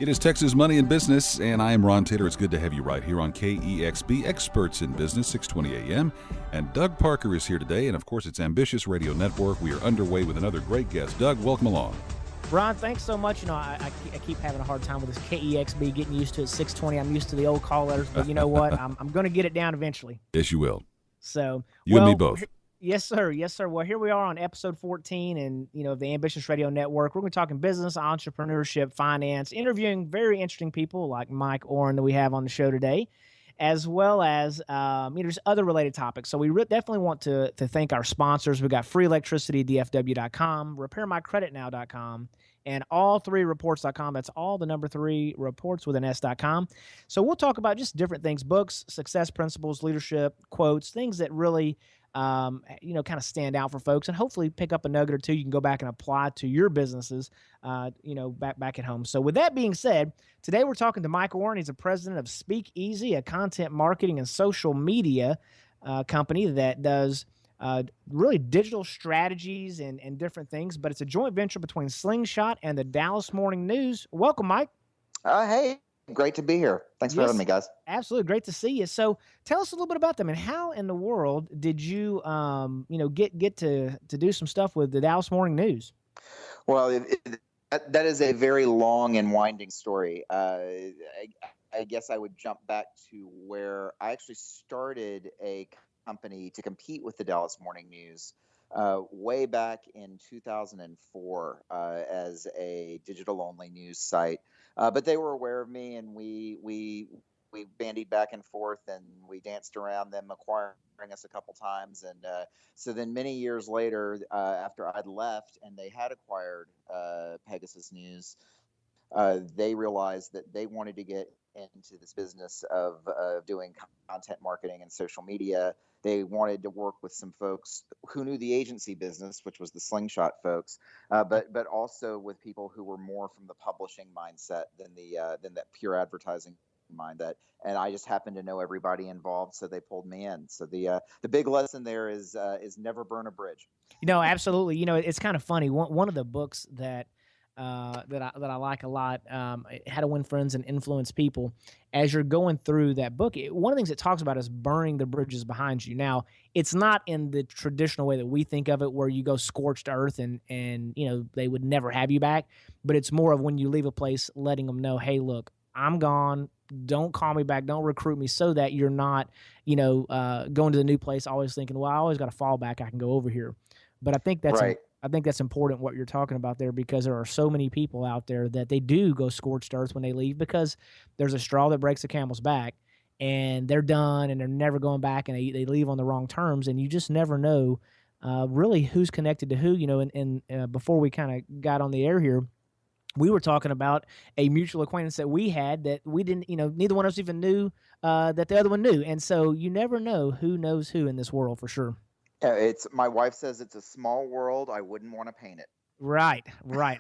It is Texas Money in Business, and I am Ron Taylor. It's good to have you right here on KEXB, Experts in Business, 620 AM. And Doug Parker is here today, and of course, it's Ambitious Radio Network. We are underway with another great guest. Doug, welcome along. Ron, thanks so much. You know, I keep having a hard time with this KEXB, getting used to it. 620. I'm used to the old call letters, but you know what? I'm going to get it down eventually. Yes, you will. So, You and me both. Yes, sir. Yes, sir. Well, here we are on episode 14 and, the Ambitious Radio Network. We're going to be talking business, entrepreneurship, finance, interviewing very interesting people like Mike Orren that we have on the show today, as well as, just other related topics. So we definitely want to thank our sponsors. We got free electricity, dfw.com, repairmycreditnow.com, and all3reports.com. That's all the number 3 reports with an S.com. So we'll talk about just different things, books, success principles, leadership, quotes, things that really kind of stand out for folks, and hopefully pick up a nugget or two you can go back and apply to your businesses, back at home. So with that being said, today we're talking to Mike Orren. He's the president of Speak Easy, a content marketing and social media company that does really digital strategies and different things, but it's a joint venture between Slingshot and the Dallas Morning News. Welcome, Mike. Hey. Great to be here. Thanks for having me, guys. Absolutely. Great to see you. So tell us a little bit about them and how in the world did you, get to do some stuff with the Dallas Morning News? Well, that is a very long and winding story. I guess I would jump back to where I actually started a company to compete with the Dallas Morning News way back in 2004 as a digital-only news site. But they were aware of me, and we bandied back and forth, and we danced around them acquiring us a couple times. And so then many years later, after I'd left and they had acquired Pegasus News, they realized that they wanted to get into this business of doing content marketing and social media. They wanted to work with some folks who knew the agency business, which was the Slingshot folks, but also with people who were more from the publishing mindset than that pure advertising mindset. And I just happened to know everybody involved, so they pulled me in. So the big lesson there is never burn a bridge. Absolutely. It's kind of funny. One of the books that I like a lot, How to Win Friends and Influence People. As you're going through that book, one of the things it talks about is burning the bridges behind you. Now, it's not in the traditional way that we think of it, where you go scorched earth and they would never have you back. But it's more of when you leave a place, letting them know, hey, look, I'm gone. Don't call me back. Don't recruit me, so that you're not, going to the new place always thinking, well, I always got a fallback. I can go over here. But I think that's right. I think that's important what you're talking about there, because there are so many people out there that they do go scorched earth when they leave, because there's a straw that breaks the camel's back, and they're done and they're never going back, and they leave on the wrong terms, and you just never know really who's connected to who. And before we kind of got on the air here, we were talking about a mutual acquaintance that we had that we didn't, neither one of us even knew that the other one knew. And so you never know who knows who in this world, for sure. My wife says it's a small world. I wouldn't want to paint it. Right.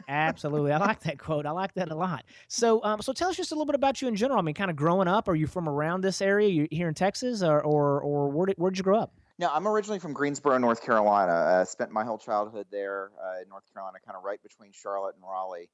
Absolutely. I like that quote. I like that a lot. So tell us just a little bit about you in general. I mean, kind of growing up, are you from around this area? You here in Texas, or where'd you grow up? No, I'm originally from Greensboro, North Carolina. Spent my whole childhood there in North Carolina, kind of right between Charlotte and Raleigh.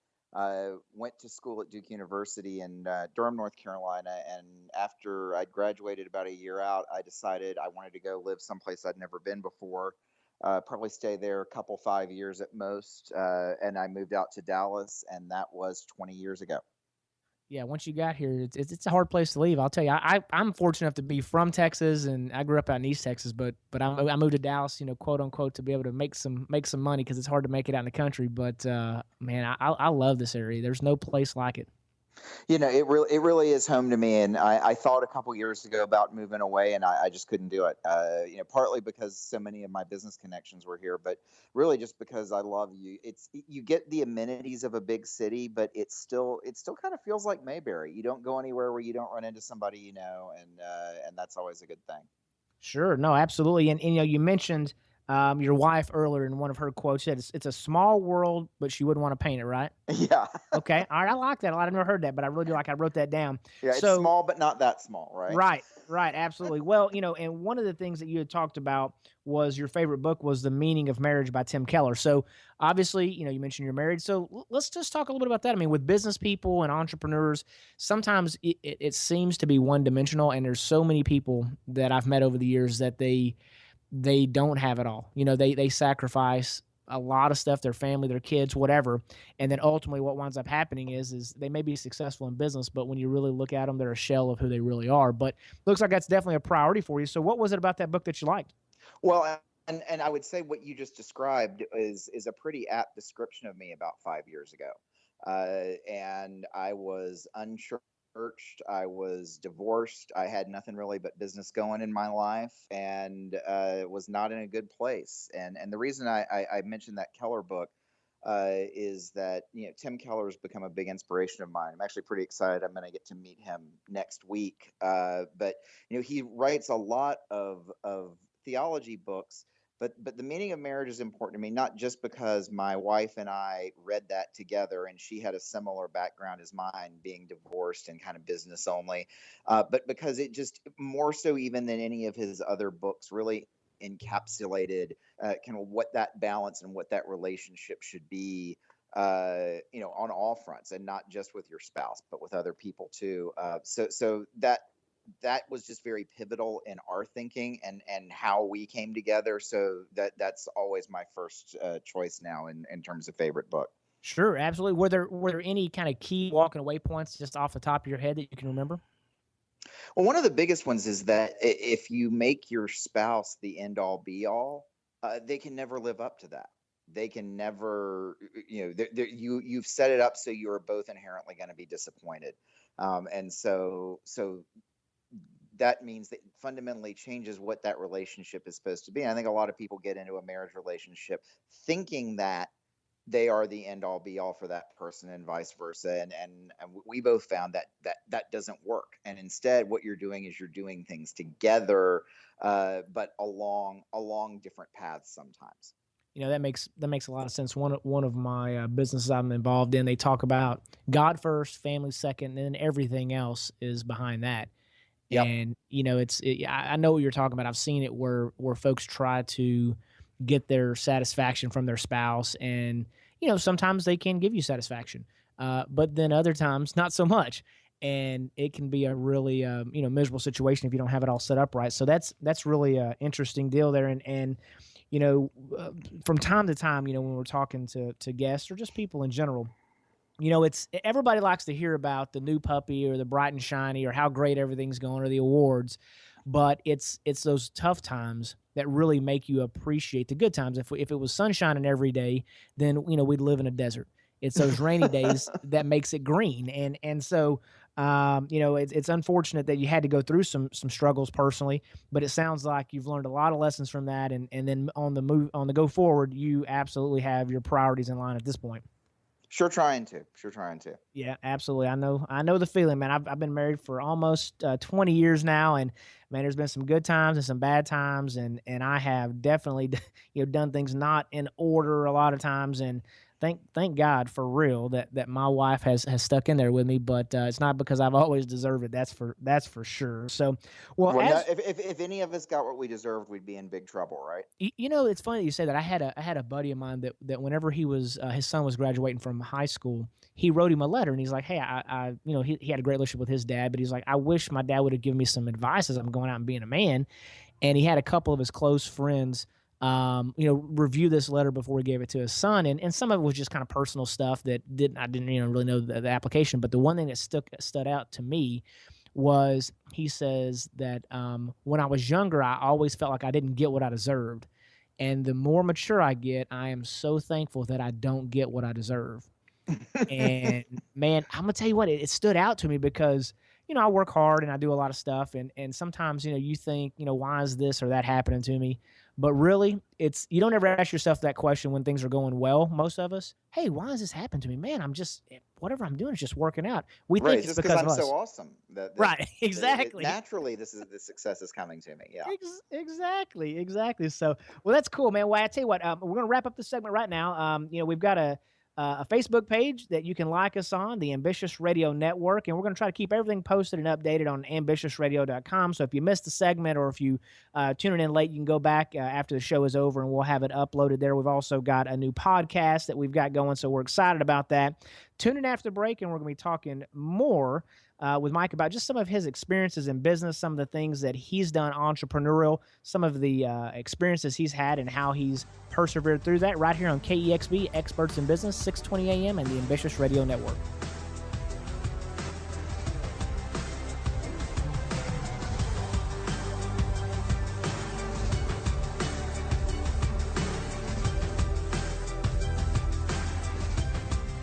Went to school at Duke University in Durham, North Carolina, and after I'd graduated about a year out, I decided I wanted to go live someplace I'd never been before. Probably stay there 5 years at most, and I moved out to Dallas, and that was 20 years ago. Yeah, once you got here, it's a hard place to leave. I'll tell you, I'm fortunate enough to be from Texas, and I grew up out in East Texas, but I moved to Dallas, quote unquote, to be able to make some money, because it's hard to make it out in the country. But man, I love this area. There's no place like it. It really is home to me, and I thought a couple years ago about moving away, and I just couldn't do it. Partly because so many of my business connections were here, but really just because I love you. You get the amenities of a big city, but it still kind of feels like Mayberry. You don't go anywhere where you don't run into somebody and that's always a good thing. Sure, no, absolutely, and you mentioned Your wife earlier in one of her quotes said it's a small world, but she wouldn't want to paint it, right? Yeah. Okay. All right. I like that a lot. I've never heard that, but I really do like I wrote that down. Yeah, it's So, small, but not that small, right? right, right, absolutely. Well, and one of the things that you had talked about was your favorite book was The Meaning of Marriage by Tim Keller. So, obviously, you mentioned you're married. So, let's just talk a little bit about that. I mean, with business people and entrepreneurs, sometimes it seems to be one dimensional, and there's so many people that I've met over the years that they don't have it all. They sacrifice a lot of stuff, their family, their kids, whatever. And then ultimately what winds up happening is they may be successful in business, but when you really look at them, they're a shell of who they really are. But looks like that's definitely a priority for you. So what was it about that book that you liked? Well, and I would say what you just described is a pretty apt description of me about 5 years ago. And I was unchurched. I was divorced. I had nothing really but business going in my life, and was not in a good place. And the reason I mentioned that Keller book is that Tim Keller has become a big inspiration of mine. I'm actually pretty excited. I'm going to get to meet him next week. But he writes a lot of theology books. But the meaning of marriage is important to me, not just because my wife and I read that together, and she had a similar background as mine, being divorced and kind of business only, but because it just more so even than any of his other books really encapsulated kind of what that balance and what that relationship should be, on all fronts, and not just with your spouse, but with other people too. So that was just very pivotal in our thinking and how we came together. So that's always my first choice now in terms of favorite book. Sure, absolutely. Were there any kind of key walking away points just off the top of your head that you can remember? Well, one of the biggest ones is that if you make your spouse the end all be all, they can never live up to that. They can never, you've set it up so you are both inherently going to be disappointed, and so that means that fundamentally changes what that relationship is supposed to be. And I think a lot of people get into a marriage relationship thinking that they are the end all be all for that person, and vice versa. And we both found that doesn't work. And instead, what you're doing is you're doing things together, but along different paths sometimes. That makes a lot of sense. One of my businesses I'm involved in, they talk about God first, family second, and then everything else is behind that. Yep. And I know what you're talking about. I've seen it where folks try to get their satisfaction from their spouse, and sometimes they can give you satisfaction, but then other times not so much, and it can be a really miserable situation if you don't have it all set up right. So that's really a interesting deal there, and from time to time, when we're talking to guests or just people in general. It's everybody likes to hear about the new puppy or the bright and shiny or how great everything's going or the awards, but it's those tough times that really make you appreciate the good times. If it was sunshining every day, then we'd live in a desert. It's those rainy days that makes it green, and so it's unfortunate that you had to go through some struggles personally, but it sounds like you've learned a lot of lessons from that, and then on the go forward, you absolutely have your priorities in line at this point. Sure trying to. Yeah, absolutely. I know the feeling, man. I've been married for almost 20 years now, and man, there's been some good times and some bad times, and I have definitely done things not in order a lot of times, and thank God for real that my wife has stuck in there with me, but it's not because I've always deserved it. That's for sure. So, well, if any of us got what we deserved, we'd be in big trouble, right? It's funny that you say that. I had a buddy of mine that whenever his son was graduating from high school, he wrote him a letter, and he's like, hey, he had a great relationship with his dad, but he's like, I wish my dad would have given me some advice as I'm going out and being a man. And he had a couple of his close friends review this letter before he gave it to his son, and some of it was just kind of personal stuff that I didn't really know the application. But the one thing that stood out to me was he says that when I was younger, I always felt like I didn't get what I deserved, and the more mature I get, I am so thankful that I don't get what I deserve. And man, I'm gonna tell you what, it stood out to me because I work hard and I do a lot of stuff, and sometimes you think why is this or that happening to me, But really, you don't ever ask yourself that question when things are going well. Most of us, hey, why does this happen to me? Man, whatever I'm doing is just working out. We Right. think It's it's just because because I'm of so us. awesome Right. that Exactly. naturally this success is coming to me. Yeah. Exactly. So, well, that's cool, man. Well, I tell you what, we're gonna wrap up this segment right now. We've got a Facebook page that you can like us on, the Ambitious Radio Network, and we're going to try to keep everything posted and updated on ambitiousradio.com. So if you missed the segment or if you tune in late, you can go back after the show is over and we'll have it uploaded there. We've also got a new podcast that we've got going, so we're excited about that. Tune in after the break, and we're going to be talking more with Mike about just some of his experiences in business, some of the things that he's done entrepreneurial, some of the experiences he's had and how he's persevered through that right here on KEXB, Experts in Business, 620 AM and the Ambitious Radio Network.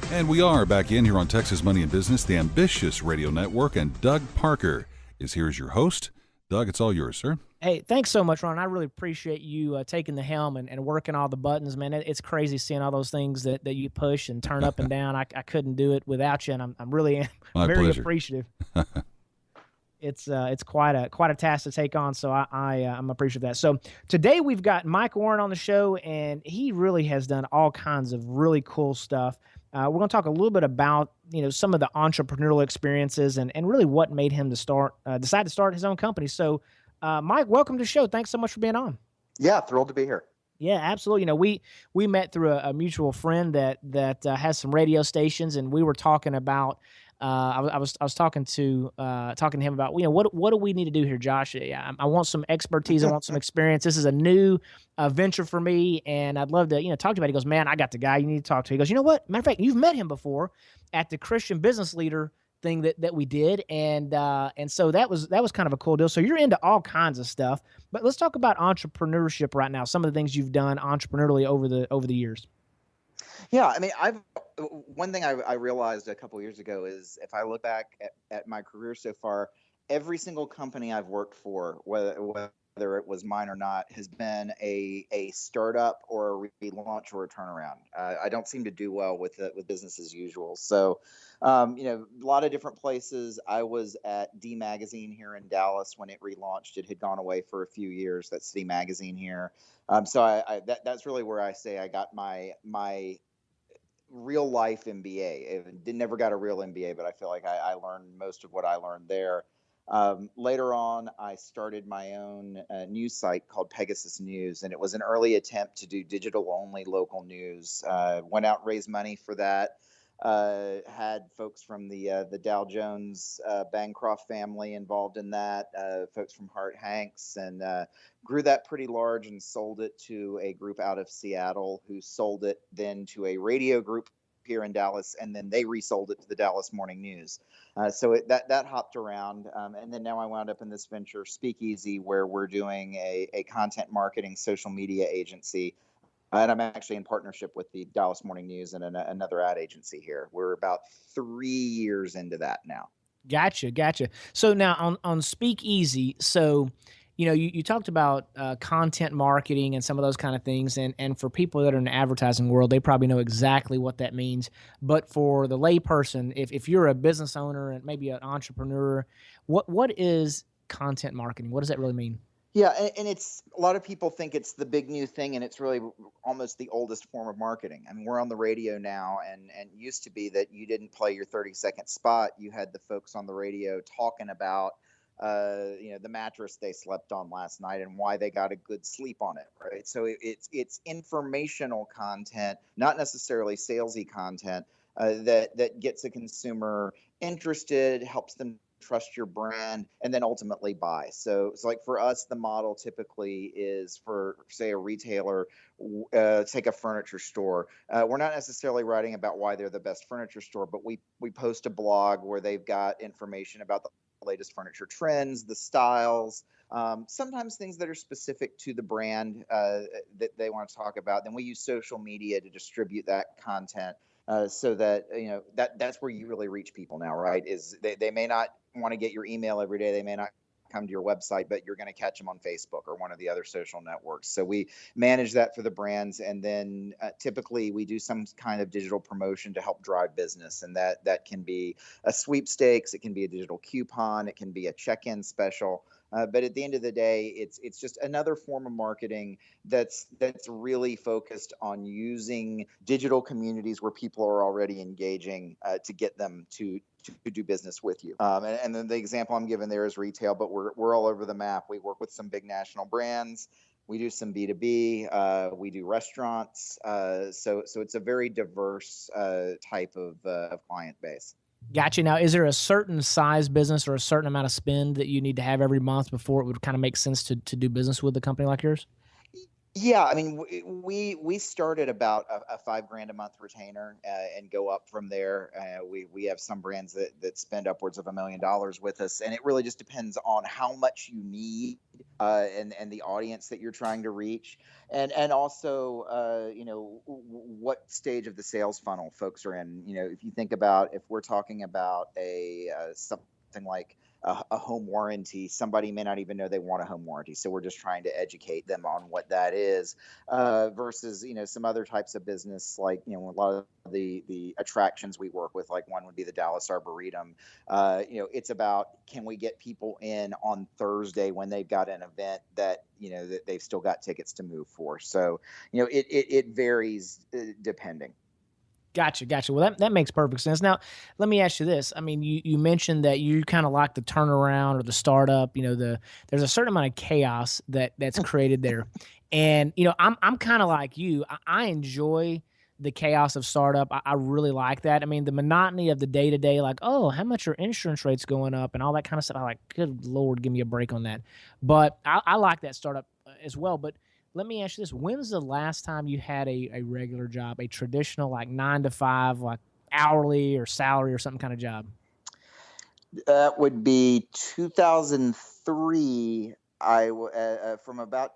And we are back in here on Texas Money and Business, the Ambitious Radio Network, and Doug Parker is here as your host. Doug, it's all yours, sir. Hey, thanks so much, Ron. I really appreciate you taking the helm and working all the buttons, man. It's crazy seeing all those things that you push and turn up and down. I couldn't do it without you, and I'm really My very pleasure. appreciative. It's quite a task to take on, so I'm appreciative of that. So today we've got Mike Orren on the show, and he really has done all kinds of really cool stuff. We're going to talk a little bit about some of the entrepreneurial experiences and really what made him decide to start his own company. So, Mike, welcome to the show. Thanks so much for being on. Yeah, thrilled to be here. Yeah, absolutely. We met through a mutual friend that has some radio stations, and we were talking about. I was talking to him about what do we need to do here, Josh? I want some expertise. I want some experience. This is a new venture for me, and I'd love to talk to you about it. He goes, man, I got the guy you need to talk to. He goes, you know what? Matter of fact, you've met him before at the Christian Business Leader thing that we did, and so that was kind of a cool deal. So you're into all kinds of stuff, but let's talk about entrepreneurship right now. Some of the things you've done entrepreneurially over the years. Yeah, I mean, one thing I realized a couple of years ago is if I look back at my career so far, every single company I've worked for, whether it was mine or not, has been a startup or a relaunch or a turnaround. I don't seem to do well with business as usual. So, a lot of different places. I was at D Magazine here in Dallas when it relaunched. It had gone away for a few years. That's D Magazine here. So that's really where I say I got my real life MBA. Never got a real MBA, but I feel like I learned most of what I learned there. Later on, I started my own news site called Pegasus News, and it was an early attempt to do digital-only local news. Went out, raised money for that. Had folks from the Dow Jones Bancroft family involved in that, folks from Hart Hanks, and grew that pretty large and sold it to a group out of Seattle who sold it then to a radio group here in Dallas, and then they resold it to the Dallas Morning News. So that hopped around, and then now I wound up in this venture, Speakeasy, where we're doing a content marketing social media agency. And I'm actually in partnership with the Dallas Morning News and another ad agency here. We're about 3 years into that now. Gotcha. So now on Speakeasy, so you talked about content marketing and some of those kind of things, and for people that are in the advertising world, they probably know exactly what that means. But for the layperson, if you're a business owner and maybe an entrepreneur, what is content marketing? What does that really mean? Yeah, and it's a lot of people think it's the big new thing, and it's really almost the oldest form of marketing. I mean, we're on the radio now, and used to be that you didn't play your 30-second spot. You had the folks on the radio talking about the mattress they slept on last night and why they got a good sleep on it, right? So it's informational content, not necessarily salesy content, that gets a consumer interested, helps them trust your brand, and then ultimately buy. So like for us, the model typically is for, say, a retailer, take a furniture store. We're not necessarily writing about why they're the best furniture store, but we post a blog where they've got information about the latest furniture trends, the styles, sometimes things that are specific to the brand that they want to talk about. Then we use social media to distribute that content. So that that's where you really reach people now, right? Is they may not want to get your email every day. They may not come to your website, but you're going to catch them on Facebook or one of the other social networks. So we manage that for the brands, and then typically we do some kind of digital promotion to help drive business, and that can be a sweepstakes, it can be a digital coupon, it can be a check-in special. But at the end of the day, it's just another form of marketing that's really focused on using digital communities where people are already engaging to get them to do business with you. And then the example I'm giving there is retail, but we're all over the map. We work with some big national brands. We do some B2B. We do restaurants. So it's a very diverse type of client base. Gotcha. Now, is there a certain size business or a certain amount of spend that you need to have every month before it would kind of make sense to do business with a company like yours? Yeah, I mean, we started about a $5,000 a month retainer and go up from there. We have some brands that spend upwards of $1 million with us, and it really just depends on how much you need and the audience that you're trying to reach, and also what stage of the sales funnel folks are in. If you think about, if we're talking about a something like a home warranty, somebody may not even know they want a home warranty. So we're just trying to educate them on what that is, versus, some other types of business, like, a lot of the attractions we work with, like one would be the Dallas Arboretum. It's about, can we get people in on Thursday when they've got an event that, that they've still got tickets to move for. So, it varies depending. Gotcha. Well, that makes perfect sense. Now, let me ask you this. I mean, you mentioned that you kind of like the turnaround or the startup. There's a certain amount of chaos that's created there, and I'm kind of like you. I enjoy the chaos of startup. I really like that. I mean, the monotony of the day to day, like, oh, how much are insurance rates going up and all that kind of stuff. I like, good Lord, give me a break on that. But I like that startup as well. But let me ask you this. When's the last time you had a regular job, a traditional like 9 to 5, like hourly or salary or something kind of job? That would be 2003. From about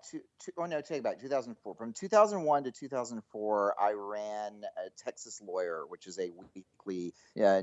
no, take it back, 2004. From 2001 to 2004, I ran a Texas Lawyer, which is a weekly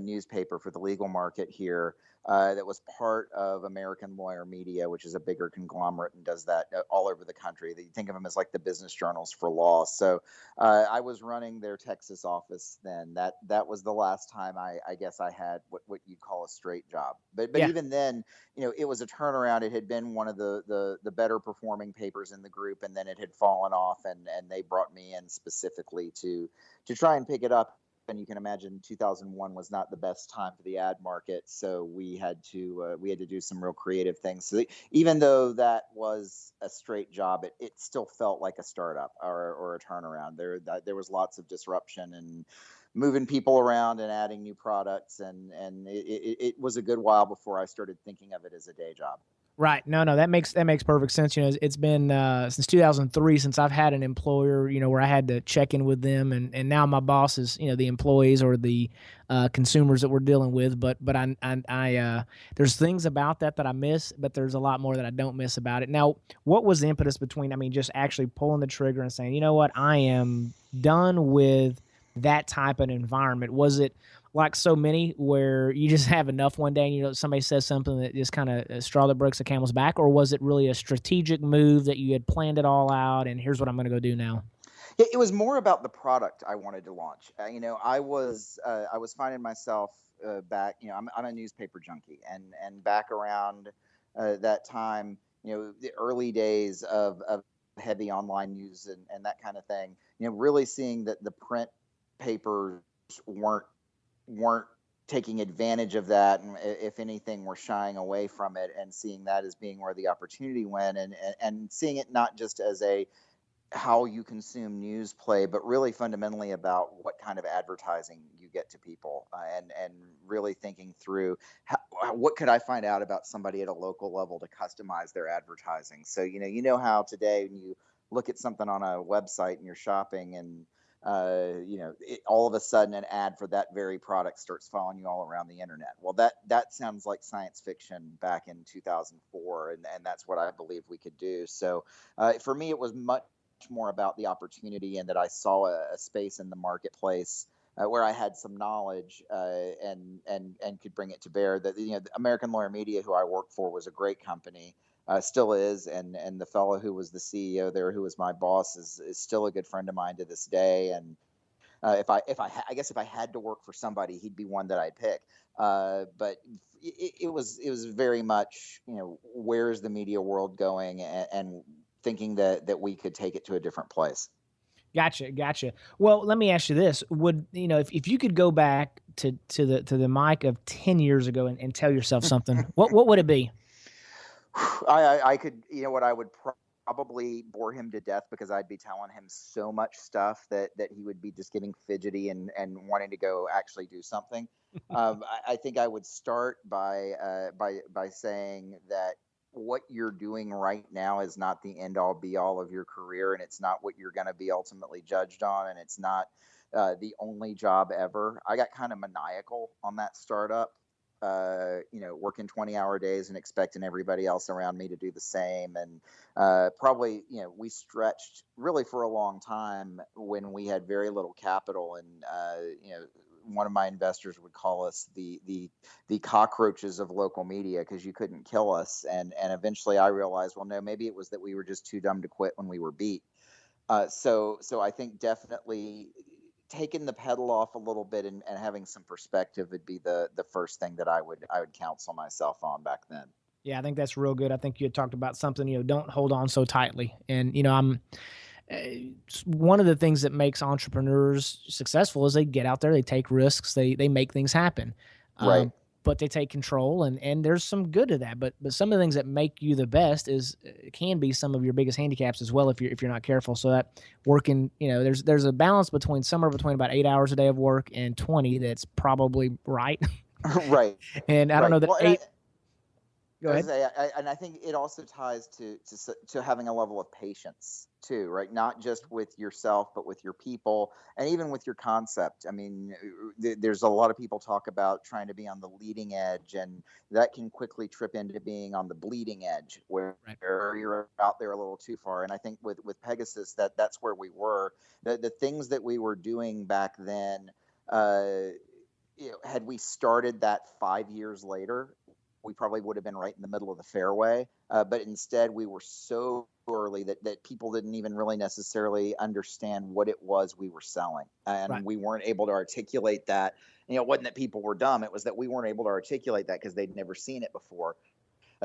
newspaper for the legal market here. That was part of American Lawyer Media, which is a bigger conglomerate and does that all over the country. You think of them as like the business journals for law. So I was running their Texas office then. That was the last time I guess I had what you'd call a straight job. But Yeah. even then, it was a turnaround. It had been one of the better performing papers in the group, and then it had fallen off, and they brought me in specifically to try and pick it up. And you can imagine 2001 was not the best time for the ad market, so we had to do some real creative things. So even though that was a straight job, it still felt like a startup or a turnaround. There was lots of disruption and moving people around and adding new products, and it was a good while before I started thinking of it as a day job. Right. No, that makes perfect sense. It's been since 2003 since I've had an employer, where I had to check in with them, and now my boss is, the employees or the consumers that we're dealing with. But I there's things about that I miss, but there's a lot more that I don't miss about it. Now, what was the impetus between, just actually pulling the trigger and saying, you know what, I am done with that type of environment? Was it like so many where you just have enough one day and somebody says something that just kind of straw that breaks the camel's back, or was it really a strategic move that you had planned it all out and here's what I'm going to go do now? It was more about the product I wanted to launch. I was finding myself back. I'm a newspaper junkie, and back around that time, the early days of heavy online news and that kind of thing. Really seeing that the print papers weren't taking advantage of that, and if anything were shying away from it, and seeing that as being where the opportunity went, and seeing it not just as a how you consume news play, but really fundamentally about what kind of advertising you get to people, and really thinking through what could I find out about somebody at a local level to customize their advertising. So how today when you look at something on a website and you're shopping, and all of a sudden an ad for that very product starts following you all around the internet. Well, that sounds like science fiction back in 2004, and that's what I believe we could do. So for me, it was much more about the opportunity, and that I saw a space in the marketplace where I had some knowledge and could bring it to bear. That the American Lawyer Media, who I worked for, was a great company, still is, and the fellow who was the CEO there, who was my boss, is still a good friend of mine to this day. And I guess if I had to work for somebody, he'd be one that I'd pick. But it was very much, where's the media world going, and thinking that we could take it to a different place. Gotcha. Well, let me ask you this: would if you could go back to the Mike of 10 years ago and tell yourself something, what would it be? I could, what I would probably bore him to death, because I'd be telling him so much stuff that he would be just getting fidgety and wanting to go actually do something. I think I would start by saying that what you're doing right now is not the end all be all of your career, and it's not what you're going to be ultimately judged on, and it's not the only job ever. I got kind of maniacal on that startup. Working 20-hour days and expecting everybody else around me to do the same. And probably, we stretched really for a long time when we had very little capital. And, one of my investors would call us the cockroaches of local media, because you couldn't kill us. And eventually I realized, well, no, maybe it was that we were just too dumb to quit when we were beat. So I think definitely taking the pedal off a little bit and having some perspective would be the first thing that I would counsel myself on back then. Yeah, I think that's real good. I think you had talked about something, don't hold on so tightly. And, one of the things that makes entrepreneurs successful is they get out there, they take risks, they make things happen. Right. But they take control, and there's some good to that. But some of the things that make you the best can be some of your biggest handicaps as well if you're not careful. So that working, there's a balance between somewhere between about 8 hours a day of work and 20 that's probably right. Right. And I don't know that eight. Go ahead. And I think it also ties to having a level of patience too, right? Not just with yourself, but with your people, and even with your concept. I mean, there's a lot of people talk about trying to be on the leading edge, and that can quickly trip into being on the bleeding edge, where you're out there a little too far. And I think with Pegasus, that's where we were. The things that we were doing back then, had we started that 5 years later, we probably would have been right in the middle of the fairway. But instead, we were so early that people didn't even really necessarily understand what it was we were selling. And we weren't able to articulate that. It wasn't that people were dumb. It was that we weren't able to articulate that because they'd never seen it before.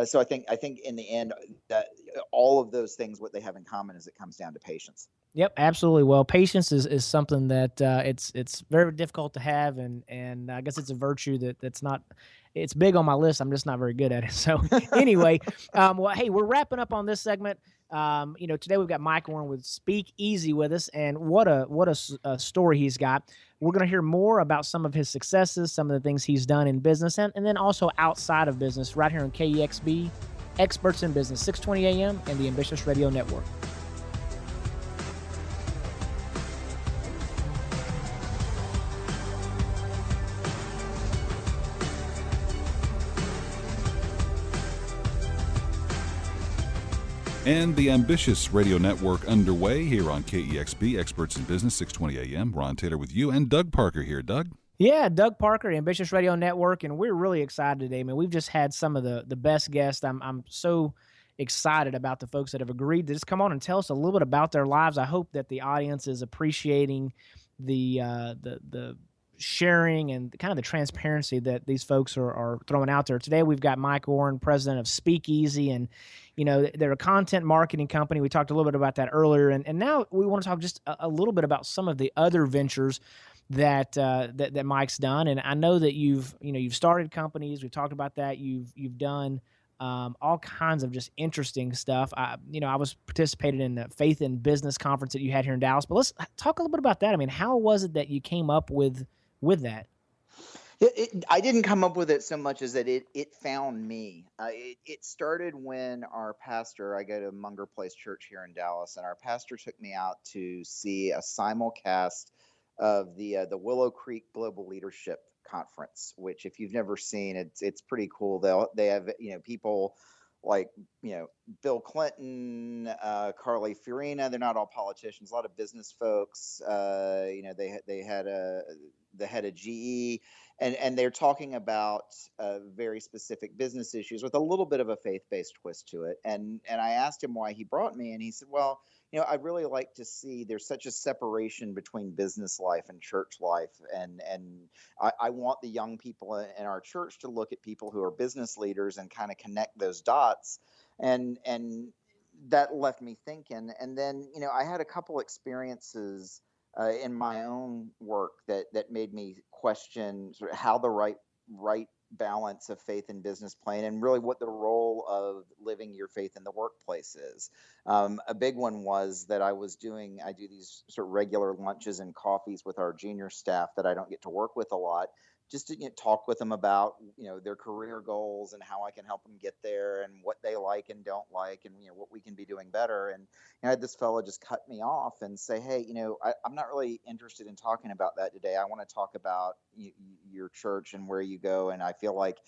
So I think in the end, that all of those things, what they have in common is it comes down to patience. Yep, absolutely. Well, patience is something that it's very difficult to have, and I guess it's a virtue that's not. It's big on my list. I'm just not very good at it. So anyway, well, hey, we're wrapping up on this segment. Today we've got Mike Orren with Speak Easy with us, and what a story he's got. We're going to hear more about some of his successes, some of the things he's done in business, and then also outside of business, right here on KEXB, Experts in Business, 620 AM, and the Ambitious Radio Network. And the Ambitious Radio Network underway here on KEXB, Experts in Business, 620 AM. Ron Taylor with you, and Doug Parker here. Doug? Yeah, Doug Parker, Ambitious Radio Network, and we're really excited today. I mean, we've just had some of the best guests. I'm so excited about the folks that have agreed to just come on and tell us a little bit about their lives. I hope that the audience is appreciating the sharing and kind of the transparency that these folks are throwing out there. Today, we've got Mike Orren, president of Speak Easy, and they're a content marketing company. We talked a little bit about that earlier, and now we want to talk just a little bit about some of the other ventures that Mike's done. And I know that you've started companies. We've talked about that. You've done all kinds of just interesting stuff. I was participating in the Faith in Business conference that you had here in Dallas. But let's talk a little bit about that. I mean, how was it that you came up with that? I didn't come up with it so much as that it found me. It started when our pastor, I go to Munger Place Church here in Dallas, and our pastor took me out to see a simulcast of the Willow Creek Global Leadership Conference, which if you've never seen, it's pretty cool. They have people like Bill Clinton, Carly Fiorina. They're not all politicians. A lot of business folks. They had the head of GE, and they're talking about very specific business issues with a little bit of a faith-based twist to it. And I asked him why he brought me, and he said, "Well, I'd really like to see there's such a separation between business life and church life, and I want the young people in our church to look at people who are business leaders and kind of connect those dots." And that left me thinking. And then, I had a couple experiences in my own work that made me question sort of how the right balance of faith and business playing, and really what the role of living your faith in the workplace is. A big one was that I do these sort of regular lunches and coffees with our junior staff that I don't get to work with a lot, just to talk with them about their career goals and how I can help them get there, and what they like and don't like, and what we can be doing better. And I had this fellow just cut me off and say, "Hey, I'm not really interested in talking about that today. I want to talk about your church and where you go, and I feel like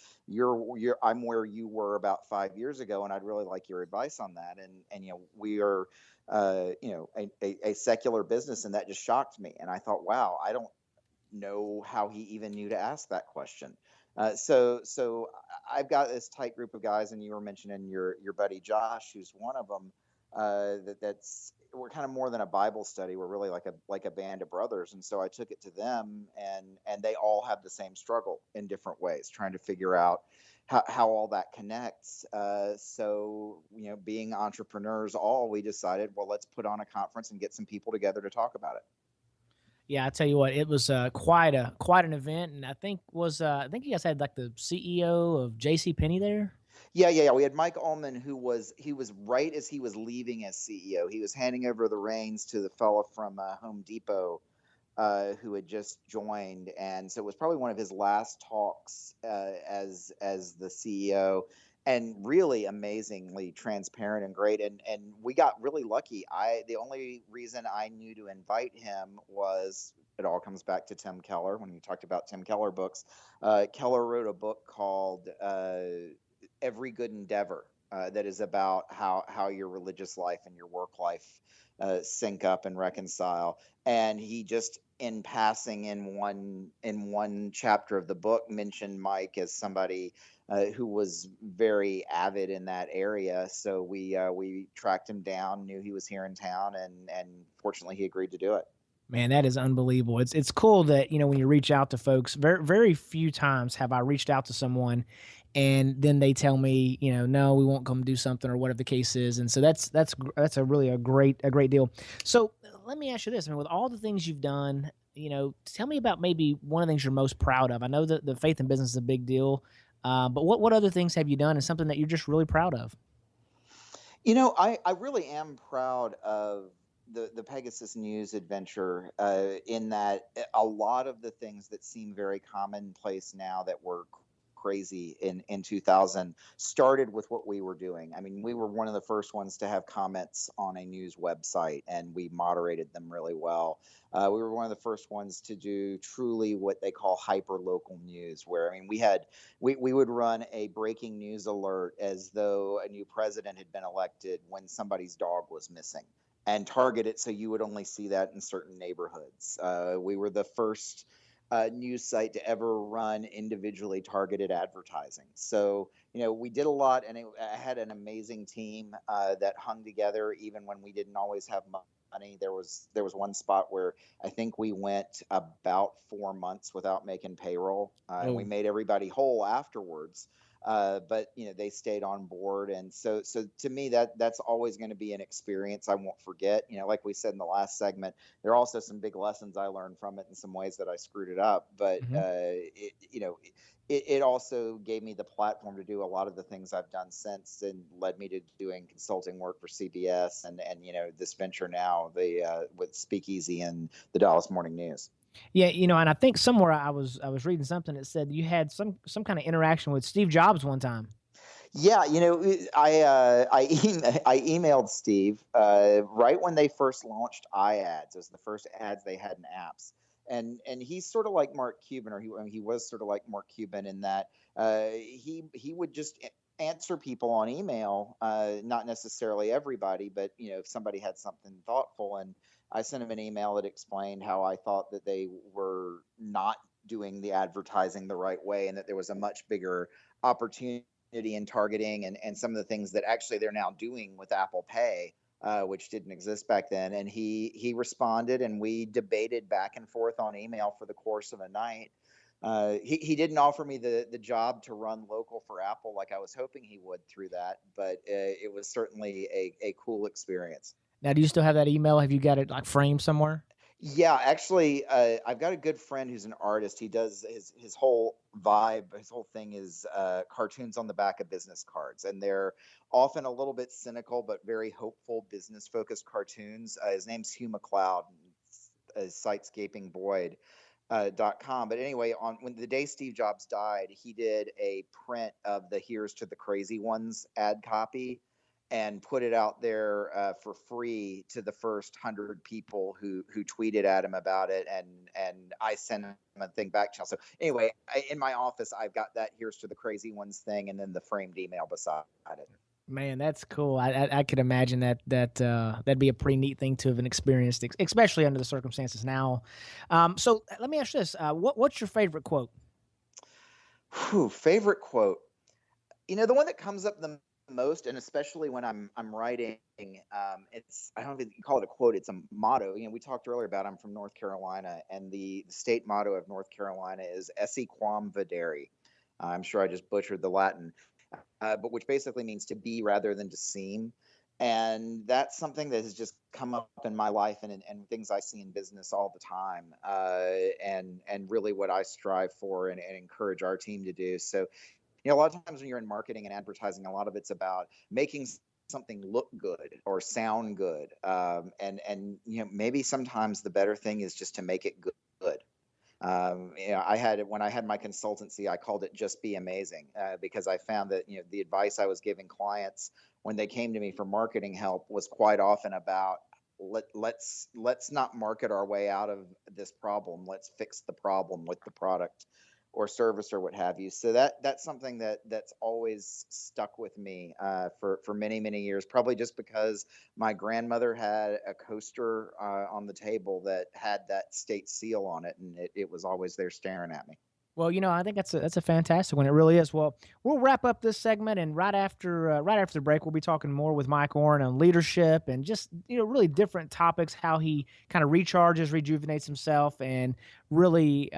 I'm where you were about 5 years ago, and I'd really like your advice on that." And we are a secular business, and that just shocked me. And I thought, wow, I don't know how he even knew to ask that question. So I've got this tight group of guys, and you were mentioning your buddy Josh, who's one of them. That's We're kind of more than a Bible study. We're really like a band of brothers. And so I took it to them, and they all have the same struggle in different ways, trying to figure out how all that connects. So being entrepreneurs, we decided, well, let's put on a conference and get some people together to talk about it. Yeah, I tell you what, it was quite an event, and I think you guys had like the CEO of J.C. Penney there. Yeah. We had Mike Ullman, he was right as he was leaving as CEO. He was handing over the reins to the fella from Home Depot, who had just joined, and so it was probably one of his last talks as the CEO, and really amazingly transparent and great. And we got really lucky. The only reason I knew to invite him was, it all comes back to Tim Keller. When you talked about Tim Keller books, Keller wrote a book called Every Good Endeavor, that is about how your religious life and your work life sync up and reconcile. And he just, in passing, in one chapter of the book, mentioned Mike as somebody who was very avid in that area. So we tracked him down, knew he was here in town, and fortunately he agreed to do it. Man, that is unbelievable. It's cool that, when you reach out to folks, very very few times have I reached out to someone and then they tell me, no, we won't come do something or whatever the case is. And so that's a really a great deal. So let me ask you this. I mean, with all the things you've done, tell me about maybe one of the things you're most proud of. I know that the faith and business is a big deal. But what other things have you done and something that you're just really proud of? I really am proud of the Pegasus News adventure, in that a lot of the things that seem very commonplace now that were crazy in 2000 started with what we were doing. I mean, we were one of the first ones to have comments on a news website, and we moderated them really well. We were one of the first ones to do truly what they call hyper local news, where, I mean, we would run a breaking news alert as though a new president had been elected when somebody's dog was missing, and target it so you would only see that in certain neighborhoods. We were the first news site to ever run individually targeted advertising. So, we did a lot, and I had an amazing team that hung together even when we didn't always have money. There was one spot where I think we went about 4 months without making payroll, and we made everybody whole afterwards. But they stayed on board, and so to me, that's always going to be an experience I won't forget. Like we said in the last segment, there are also some big lessons I learned from it, and some ways that I screwed it up. But Mhm. it also gave me the platform to do a lot of the things I've done since, and led me to doing consulting work for CBS, and this venture now, the with Speakeasy and the Dallas Morning News. Yeah, and I think somewhere I was reading something that said you had some kind of interaction with Steve Jobs one time. Yeah, I emailed Steve right when they first launched iAds. It was the first ads they had in apps, and he's sort of like Mark Cuban, or he was sort of like Mark Cuban, in that he would just answer people on email, not necessarily everybody, but if somebody had something thoughtful. And I sent him an email that explained how I thought that they were not doing the advertising the right way, and that there was a much bigger opportunity in targeting and some of the things that actually they're now doing with Apple Pay, which didn't exist back then. And he responded, and we debated back and forth on email for the course of a night. He didn't offer me the job to run local for Apple like I was hoping he would through that, but it was certainly a cool experience. Now, do you still have that email? Have you got it like framed somewhere? Yeah, actually, I've got a good friend who's an artist. He does his whole vibe, his whole thing is cartoons on the back of business cards, and they're often a little bit cynical but very hopeful, business focused cartoons. His name's Hugh McLeod, sitescapingboyd. .com. But anyway, on when the day Steve Jobs died, he did a print of the "Here's to the Crazy Ones" ad copy and put it out there for free to the first 100 people who tweeted at him about it, and I sent him a thing back channel. So anyway, in my office, I've got that "Here's to the Crazy Ones" thing, and then the framed email beside it. Man, that's cool. I could imagine that'd be a pretty neat thing to have experienced, especially under the circumstances now. So let me ask you this: what's your favorite quote? Favorite quote. The one that comes up the most, and especially when I'm writing, it's, I don't know if you call it a quote, it's a motto. We talked earlier about I'm from North Carolina, and the state motto of North Carolina is "Esse quam videri." I'm sure I just butchered the Latin, but which basically means to be rather than to seem. And that's something that has just come up in my life and things I see in business all the time, and really what I strive for and encourage our team to do. So, a lot of times when you're in marketing and advertising, a lot of it's about making something look good or sound good, and maybe sometimes the better thing is just to make it good. When I had my consultancy, I called it "Just Be Amazing," because I found that the advice I was giving clients when they came to me for marketing help was quite often about let's not market our way out of this problem. Let's fix the problem with the product or service or what have you. So that's something that's always stuck with me for many years. Probably just because my grandmother had a coaster on the table that had that state seal on it, and it was always there staring at me. Well, I think that's a fantastic one. It really is. Well, we'll wrap up this segment, and right after the break, we'll be talking more with Mike Orren on leadership and just really different topics, how he kind of recharges, rejuvenates himself, and really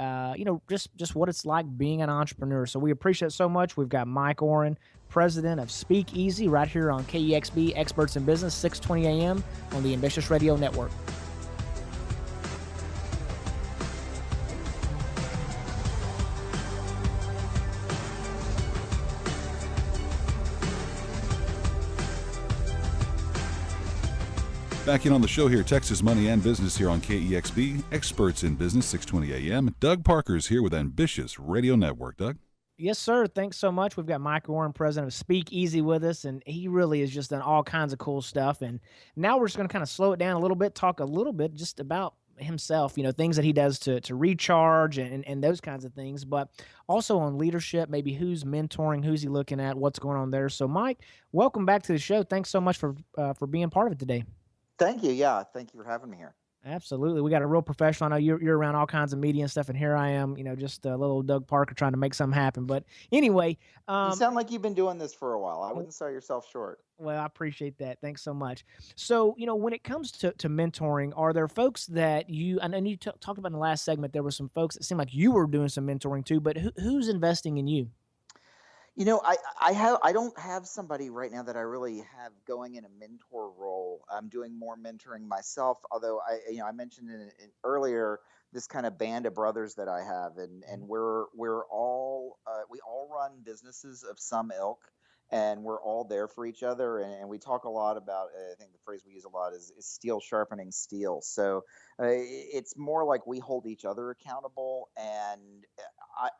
just what it's like being an entrepreneur. So we appreciate it so much. We've got Mike Orren, president of Speak Easy, right here on KEXB Experts in Business, 620 a.m. on the Ambitious Radio Network. Back in on the show here, Texas Money and Business here on KEXB, Experts in Business, 620 a.m. Doug Parker's here with Ambitious Radio Network. Doug? Yes, sir. Thanks so much. We've got Mike Orren, president of Speak Easy, with us, and he really has just done all kinds of cool stuff. And now we're just going to kind of slow it down a little bit, talk a little bit just about himself, things that he does to recharge and those kinds of things, but also on leadership, maybe who's mentoring, who's he looking at, what's going on there. So, Mike, welcome back to the show. Thanks so much for being part of it today. Thank you. Yeah, thank you for having me here. Absolutely. We got a real professional. I know you're around all kinds of media and stuff, and here I am, just a little Doug Parker trying to make something happen. But anyway. You sound like you've been doing this for a while. I wouldn't sell yourself short. Well, I appreciate that. Thanks so much. So, when it comes to mentoring, are there folks that I know you talked about in the last segment, there were some folks that seemed like you were doing some mentoring too, but who's investing in you? I don't have somebody right now that I really have going in a mentor role. I'm doing more mentoring myself, although I mentioned earlier this kind of band of brothers that I have, and we're all we all run businesses of some ilk, and we're all there for each other, and we talk a lot about, I think the phrase we use a lot is steel sharpening steel. So it's more like we hold each other accountable, and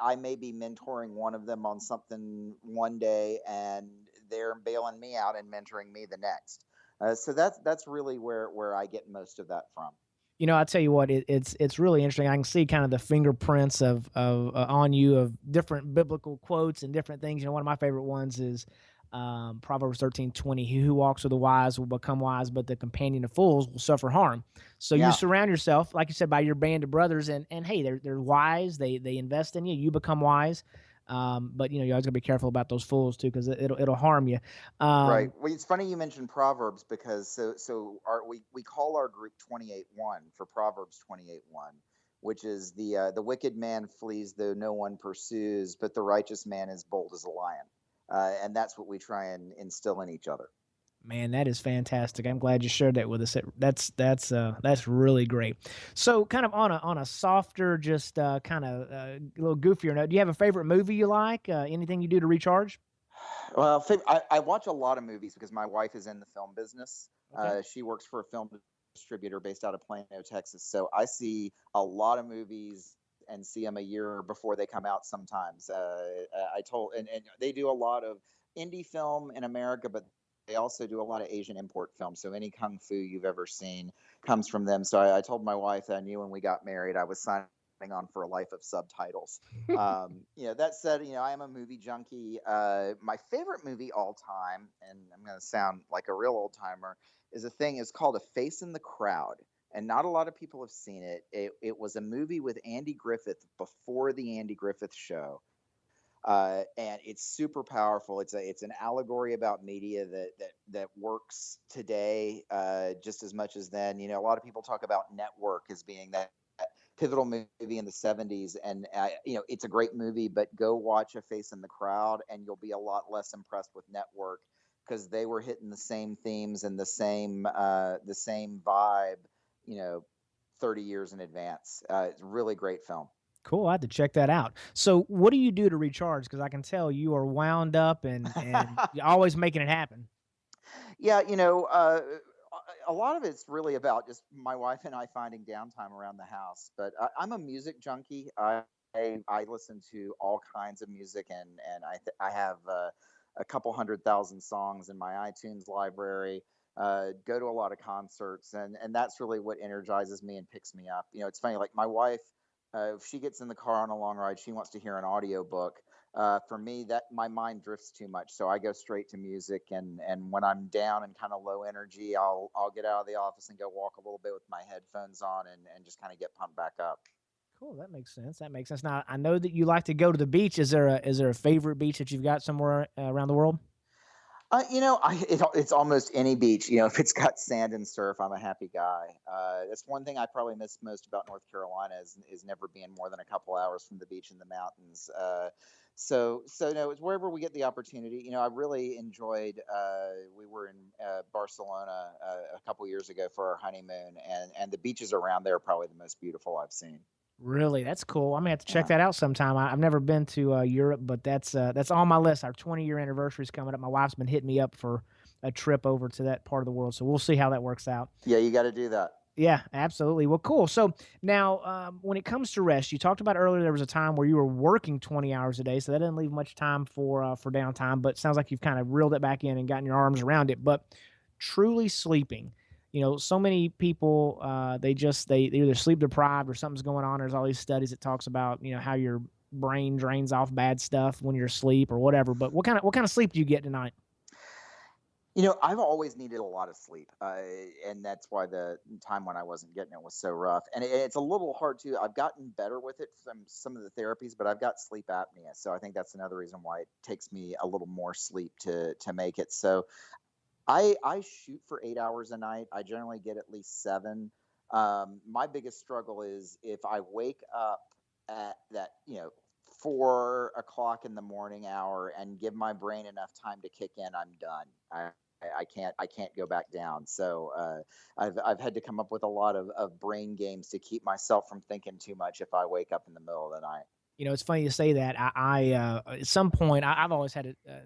I may be mentoring one of them on something one day, and they're bailing me out and mentoring me the next. So that's really where I get most of that from. I'll tell you what, it's really interesting. I can see kind of the fingerprints of on you of different biblical quotes and different things. One of my favorite ones is Proverbs 13:20. He who walks with the wise will become wise, but the companion of fools will suffer harm. So you Yeah. surround yourself, like you said, by your band of brothers, and hey, they're wise. They invest in you. You become wise. But you always gotta be careful about those fools too, because it'll harm you. Right. Well, it's funny you mentioned Proverbs because we call our group 28:1 for Proverbs 28:1, which is the wicked man flees though no one pursues, but the righteous man is bold as a lion. And that's what we try and instill in each other. Man, that is fantastic. I'm glad you shared that with us. That's really great. So, kind of on a softer, just kind of a little goofier note, do you have a favorite movie you like? Anything you do to recharge? Well, I watch a lot of movies because my wife is in the film business. Okay. She works for a film distributor based out of Plano, Texas. So I see a lot of movies and see them a year before they come out sometimes. And they do a lot of indie film in America, but they also do a lot of Asian import films. So any kung fu you've ever seen comes from them. So I told my wife that I knew when we got married I was signing on for a life of subtitles. That said, I am a movie junkie. My favorite movie all time, and I'm going to sound like a real old timer, is called A Face in the Crowd. And not a lot of people have seen it. It was a movie with Andy Griffith before the Andy Griffith Show. And it's super powerful. It's an allegory about media that works today just as much as then. A lot of people talk about Network as being that pivotal movie in the 70s, and it's a great movie, but go watch A Face in the Crowd and you'll be a lot less impressed with Network, because they were hitting the same themes and the same vibe 30 years in advance. It's a really great film. Cool. I have to check that out. So, what do you do to recharge? Because I can tell you are wound up and you're always making it happen. Yeah, a lot of it's really about just my wife and I finding downtime around the house. But I'm a music junkie. I listen to all kinds of music, and I have a couple 100,000 songs in my iTunes library. Go to a lot of concerts, and that's really what energizes me and picks me up. It's funny. Like my wife, if she gets in the car on a long ride, she wants to hear an audiobook. For me, that my mind drifts too much, so I go straight to music. And when I'm down and kind of low energy, I'll get out of the office and go walk a little bit with my headphones on and just kind of get pumped back up. Cool. That makes sense. That makes sense. Now, I know that you like to go to the beach. Is there a favorite beach that you've got somewhere around the world? It's almost any beach. If it's got sand and surf, I'm a happy guy. That's one thing I probably miss most about North Carolina is never being more than a couple hours from the beach in the mountains. So no, it's wherever we get the opportunity. I really enjoyed. We were in Barcelona a couple years ago for our honeymoon, and the beaches around there are probably the most beautiful I've seen. Really, that's cool. I'm gonna have to check Yeah. that out sometime. I've never been to Europe, but that's on my list. Our 20-year anniversary is coming up. My wife's been hitting me up for a trip over to that part of the world, so we'll see how that works out. Yeah, you got to do that. Yeah, absolutely. Well, cool. So now, when it comes to rest, you talked about earlier there was a time where you were working 20 hours a day, so that didn't leave much time for downtime. But it sounds like you've kind of reeled it back in and gotten your arms around it. But truly sleeping, so many people they either sleep deprived or something's going on. There's all these studies that talks about how your brain drains off bad stuff when you're asleep or whatever. But what kind of sleep do you get tonight? I've always needed a lot of sleep, and that's why the time when I wasn't getting it was so rough. And it's a little hard too. I've gotten better with it from some of the therapies, but I've got sleep apnea, so I think that's another reason why it takes me a little more sleep to make it. So I shoot for 8 hours a night. I generally get at least 7. My biggest struggle is if I wake up at that 4 o'clock in the morning hour and give my brain enough time to kick in, I'm done. I can't go back down. So I've had to come up with a lot of brain games to keep myself from thinking too much if I wake up in the middle of the night. It's funny you say that. At some point, I've always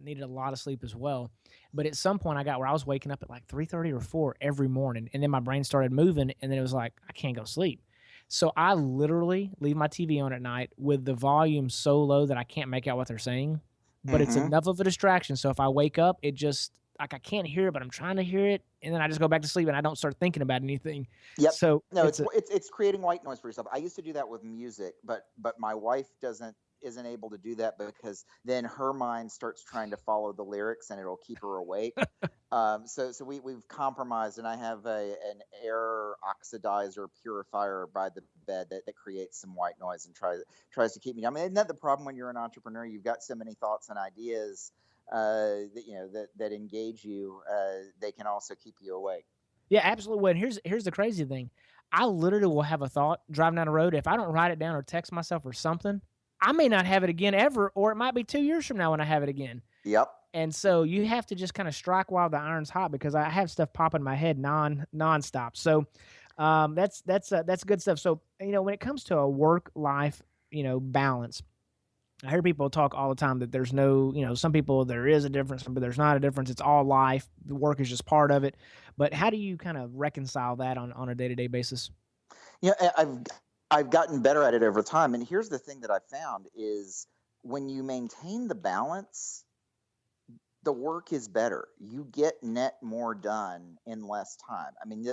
needed a lot of sleep as well, but at some point I got where I was waking up at like 3:30 or 4 every morning, and then my brain started moving, and then it was like I can't go to sleep. So I literally leave my TV on at night with the volume so low that I can't make out what they're saying, but it's Hmm. enough of a distraction. So if I wake up, it just like I can't hear it, but I'm trying to hear it, and then I just go back to sleep and I don't start thinking about anything. Yep. So No, it's it's a it's it's creating white noise for yourself. I used to do that with music, but my wife doesn't. isn't able to do that because then her mind starts trying to follow the lyrics and it'll keep her awake. So we've compromised, and I have an air oxidizer purifier by the bed that creates some white noise and tries to keep me. I mean, isn't that the problem when you're an entrepreneur? You've got so many thoughts and ideas that engage you. They can also keep you awake. Yeah, absolutely. Well, and here's the crazy thing. I literally will have a thought driving down the road. If I don't write it down or text myself or something, I may not have it again ever, or it might be 2 years from now when I have it again. Yep. And so you have to just kind of strike while the iron's hot, because I have stuff popping in my head nonstop. So that's good stuff. So when it comes to a work life balance, I hear people talk all the time that there's no, some people there is a difference, but there's not a difference. It's all life. The work is just part of it. But how do you kind of reconcile that on a day-to-day basis? I've gotten better at it over time. And here's the thing that I found is when you maintain the balance, the work is better. You get net more done in less time. I mean,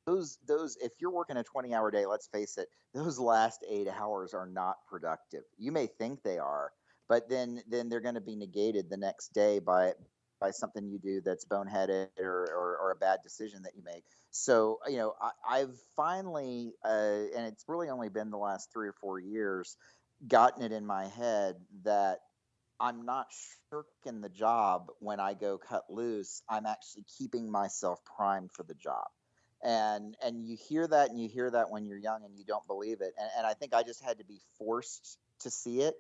those if you're working a 20-hour day, let's face it, those last 8 hours are not productive. You may think they are, but then they're going to be negated the next day by something you do that's boneheaded or a bad decision that you make. So I've finally, and it's really only been the last 3 or 4 years, gotten it in my head that I'm not shirking the job when I go cut loose. I'm actually keeping myself primed for the job. And you hear that, and you hear that when you're young and you don't believe it. And I think I just had to be forced to see it.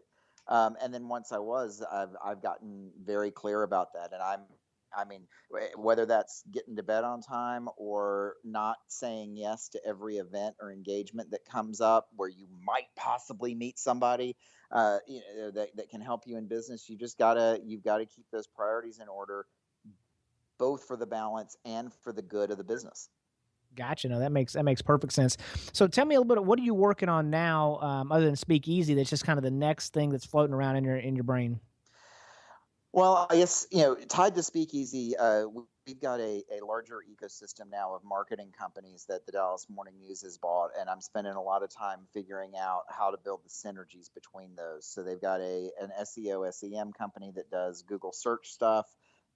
And then once I was, I've gotten very clear about that. And I mean, whether that's getting to bed on time or not saying yes to every event or engagement that comes up where you might possibly meet somebody, that can help you in business, you've got to keep those priorities in order, both for the balance and for the good of the business. Gotcha. No, that makes perfect sense. So tell me a little bit of what are you working on now, other than Speak Easy, that's just kind of the next thing that's floating around in your brain. Well, I guess, tied to Speakeasy, we've got a larger ecosystem now of marketing companies that the Dallas Morning News has bought, and I'm spending a lot of time figuring out how to build the synergies between those. So they've got an SEO, SEM company that does Google search stuff.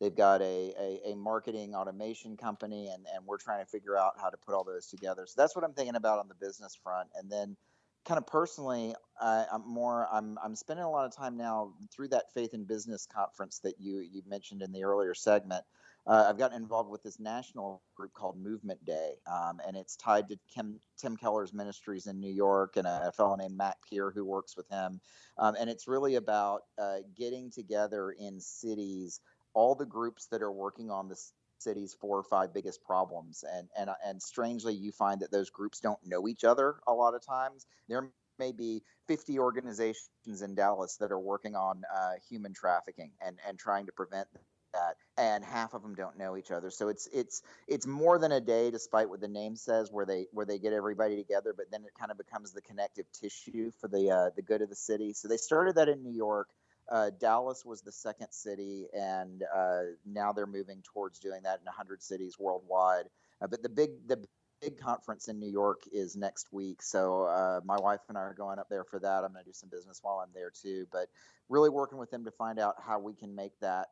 They've got a marketing automation company, and we're trying to figure out how to put all those together. So that's what I'm thinking about on the business front. And then kind of personally, I'm spending a lot of time now through that Faith in Business conference that you mentioned in the earlier segment. I've gotten involved with this national group called Movement Day, and it's tied to Tim Keller's ministries in New York and a fellow named Matt Peer who works with him. And it's really about getting together in cities, all the groups that are working on the city's 4 or 5 biggest problems, and strangely, you find that those groups don't know each other a lot of times. There may be 50 organizations in Dallas that are working on human trafficking and trying to prevent that, and half of them don't know each other. So it's more than a day, despite what the name says, where they get everybody together, but then it kind of becomes the connective tissue for the good of the city. So they started that in New York. Dallas was the second city, and now they're moving towards doing that in 100 cities worldwide. But the big conference in New York is next week, so my wife and I are going up there for that. I'm going to do some business while I'm there too, but really working with them to find out how we can make that